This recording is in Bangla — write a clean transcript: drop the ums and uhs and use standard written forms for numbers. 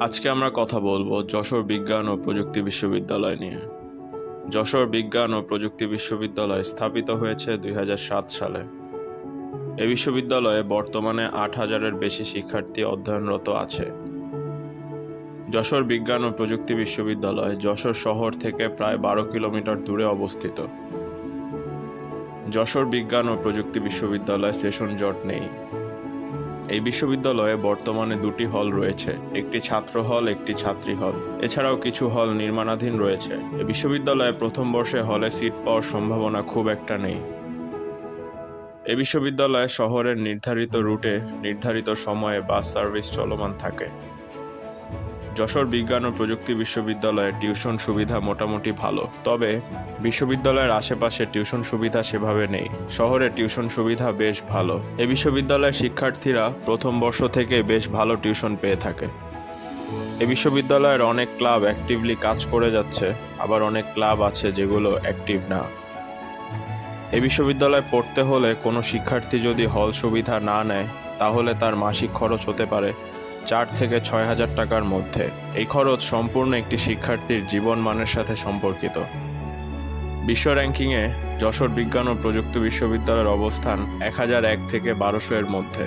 আজকে আমরা কথা বলবো যশোর বিজ্ঞান ও প্রযুক্তি বিশ্ববিদ্যালয় নিয়ে। যশোর বিজ্ঞান ও প্রযুক্তি বিশ্ববিদ্যালয় স্থাপিত হয়েছে 2007 সালে। এই বিশ্ববিদ্যালয়ে বর্তমানে 8,000-এর বেশি শিক্ষার্থী অধ্যয়নরত আছে। যশোর বিজ্ঞান ও প্রযুক্তি বিশ্ববিদ্যালয় যশোর শহর থেকে প্রায় 12 কিলোমিটার দূরে অবস্থিত। যশোর বিজ্ঞান ও প্রযুক্তি বিশ্ববিদ্যালয়ে সেশন জট নেই। এই বিশ্ববিদ্যালয়ে বর্তমানে 2টি হল রয়েছে, একটি ছাত্র হল, একটি ছাত্রী হল। এছাড়াও কিছু হল নির্মাণাধীন রয়েছে। এই বিশ্ববিদ্যালয়ে প্রথম বর্ষে হলে সিট পাওয়ার সম্ভাবনা খুব একটা নেই। এই বিশ্ববিদ্যালয়ে শহরের নির্ধারিত রুটে নির্ধারিত সময়ে বাস সার্ভিস চলমান থাকে। যশোর বিজ্ঞান ও প্রযুক্তি বিশ্ববিদ্যালয়ের টিউশন সুবিধা মোটামুটি ভালো, তবে বিশ্ববিদ্যালয়ের আশেপাশে টিউশন সুবিধা সেভাবে নেই। শহরে টিউশন সুবিধা বেশ ভালো। এই বিশ্ববিদ্যালয়ের শিক্ষার্থীরা প্রথম বর্ষ থেকে বেশ ভালো টিউশন পেয়ে থাকে। এই বিশ্ববিদ্যালয়ের অনেক ক্লাব অ্যাক্টিভলি কাজ করে যাচ্ছে, আবার অনেক ক্লাব আছে যেগুলো অ্যাক্টিভ না। এই বিশ্ববিদ্যালয়ে পড়তে হলে কোনো শিক্ষার্থী যদি হল সুবিধা না নেয়, তাহলে তার মাসিক খরচ হতে পারে 4 থেকে 6,000 টাকার মধ্যে। এই খরচ সম্পূর্ণ একটি শিক্ষার্থীর জীবনমানের সাথে সম্পর্কিত। বিশ্ব র্যাঙ্কিংয়ে যশোর বিজ্ঞান ও প্রযুক্তি বিশ্ববিদ্যালয়ের অবস্থান 1001 থেকে 1200-এর মধ্যে।